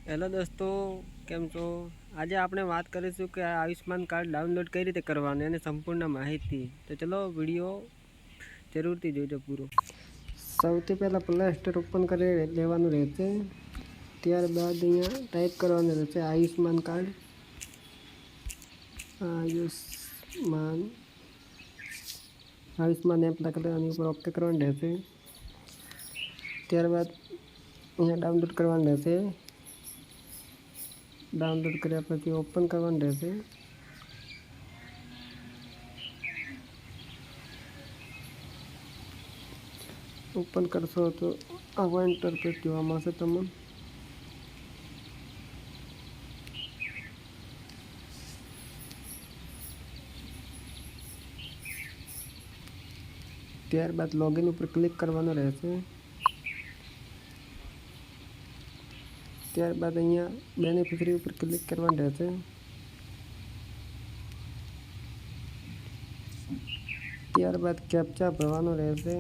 Hello દોસ્તો, કેમ છો? આજે આપણે વાત કરીશું કે આ આયુષ્માન કાર્ડ ડાઉનલોડ કઈ રીતે કરવાનું અને સંપૂર્ણ માહિતી. તો ચલો વિડીયો જરૂરથી જોજો પૂરો. સૌથી પહેલાં પ્લે સ્ટોર ઓપન કરી લેવાનું રહેશે. ત્યારબાદ અહીંયા ટાઈપ કરવાનું રહેશે આયુષ્માન કાર્ડ. આયુષ્માન એપ લખેલું આની ઉપર ઓકે કરવાનું રહેશે. ત્યારબાદ અહીંયા ડાઉનલોડ કરવાનું રહેશે. ડાઉનલોડ કર્યા પછી ઓપન કરવાનું રહેશે. ઓપન કરશો તો આવા ઇન્ટરફેસ જોવા મળશે તમને. ત્યારબાદ લોગિન ઉપર ક્લિક કરવાનું રહેશે. ત્યારબાદ અહીંયા બેનિફિશરી ઉપર ક્લિક કરવાનું રહેશે. ત્યારબાદ કેપ્ચા ભરવાનો રહેશે.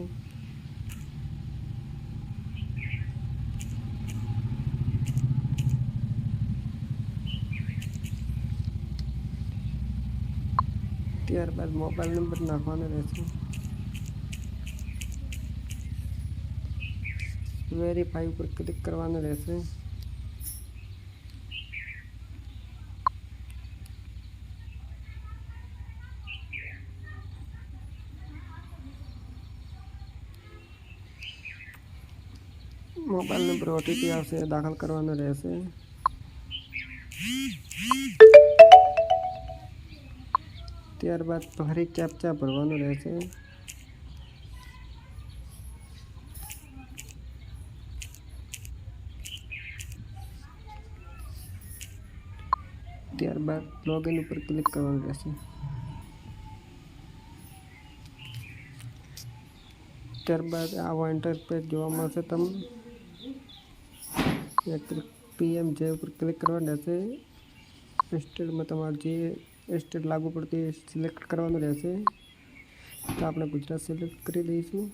ત્યારબાદ મોબાઈલ નંબર નાખવાનો રહેશે. વેરીફાઈ ઉપર ક્લિક કરવાનું રહેશે. મોબાઈલ નંબર ઓટીપી આવશે, દાખલ કરવાનો રહેશે. ત્યારબાદ ફરી કેપ્ચા ભરવાનું રહેશે. ત્યારબાદ લોગિન ઉપર ક્લિક કરવાનું રહેશે. ત્યારબાદ આવો ઇન્ટરફેસ જોવા મળશે તમને. પીએમ જે ઉપર ક્લિક કરવાનું રહેશે. સ્ટેટમાં તમારે જે સ્ટેટ લાગુ પડતી એ સિલેક્ટ કરવાનું રહેશે. તો આપણે ગુજરાત સિલેક્ટ કરી દઈશું.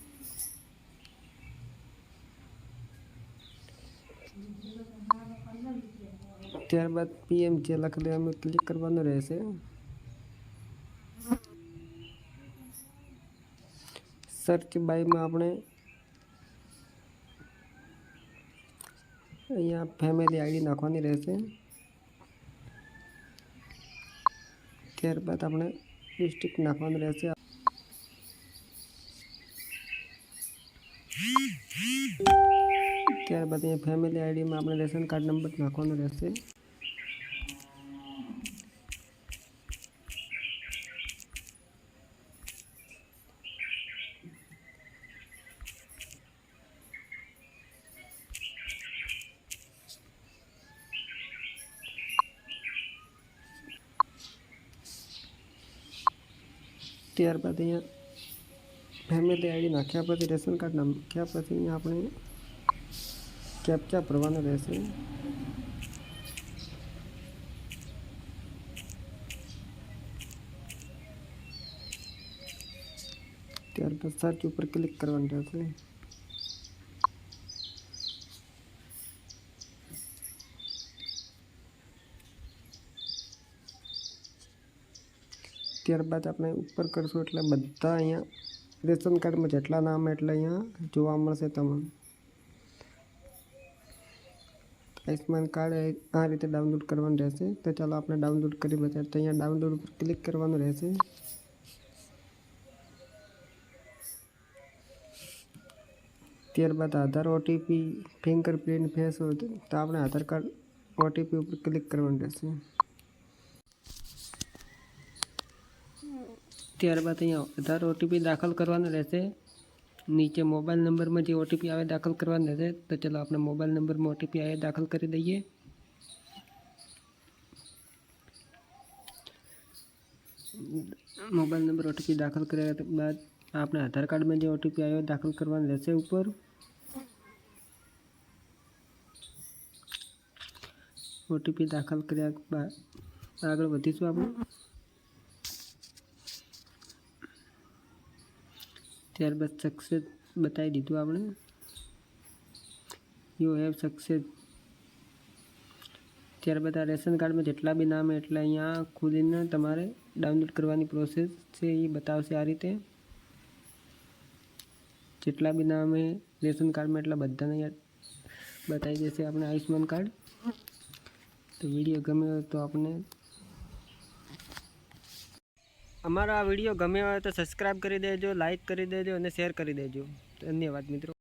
ત્યારબાદ પીએમ જે લખેલું એમાં ક્લિક કરવાનું રહેશે. સર્ચ બાયમાં આપણે અહીંયા ફેમિલી આઈડી નાખવાની રહેશે. ત્યારબાદ આપણે ડિસ્ટ્રિક્ટ નાખવાનું રહેશે. ત્યારબાદ અહીંયા ફેમિલી આઈડીમાં આપણે રેશન કાર્ડ નંબર નાખવાનો રહેશે. ત્યારબાદ અહીંયા ફેમિલી આઈડી નાખ્યા પછી રેશન કાર્ડ નાખ્યા પછી અહીંયા આપણે કેપ્ચા ભરવાનો રહેશે. ત્યારબાદ સર્ચ ઉપર ક્લિક કરવાનું રહેશે. ત્યારબાદ આપણે ઉપર કરશું એટલે બધા અહીંયા રેશન કાર્ડમાં જેટલા નામ એટલે અહીંયા જોવા મળશે તમને. આયુષ્માન કાર્ડ આ રીતે ડાઉનલોડ કરવાનું રહેશે. તો ચાલો આપણે ડાઉનલોડ કરી બતાવીએ. તો અહીંયા ડાઉનલોડ ઉપર ક્લિક કરવાનું રહેશે. ત્યારબાદ આધાર ઓટીપી ફિંગરપ્રિન્ટ ફેસ હોય તો આપણે આધાર કાર્ડ ઓટીપી ઉપર ક્લિક કરવાનું રહેશે. ત્યારબાદ અહીંયા આધાર ઓટીપી દાખલ કરવાનો રહેશે. નીચે મોબાઈલ નંબરમાં જે ઓટીપી આવે દાખલ કરવાનો રહેશે. તો ચલો આપણે મોબાઈલ નંબરમાં ઓટીપી આવે દાખલ કરી દઈએ. મોબાઈલ નંબર ઓટીપી દાખલ કર્યા બાદ આપણે આધાર કાર્ડમાં જે ઓટીપી આવ્યો દાખલ કરવાનો રહેશે. ઉપર ઓટીપી દાખલ કર્યા બાદ આગળ વધીશું આપણે. ત્યારબાદ સક્સેસ બતાવી દીધું આપણે. યુ હેવ સક્સેસ ત્યારબાદ આ રેશન કાર્ડમાં જેટલા બી નામ એટલે અહીંયા ખુદીને તમારે ડાઉનલોડ કરવાની પ્રોસેસ છે એ બતાવશે આ રીતે. જેટલા બી નામ એ રેશન કાર્ડમાં એટલા બધાને અહીંયા બતાવી દેશે આપણે આયુષ્યમાન કાર્ડ. તો વિડીયો ગમ્યો હોય તો આપણે અમારો આ વિડીયો ગમ્યો હોય તો સબસ્ક્રાઈબ કરી દેજો, લાઈક કરી દેજો અને શેર કરી દેજો. ધન્યવાદ મિત્રો.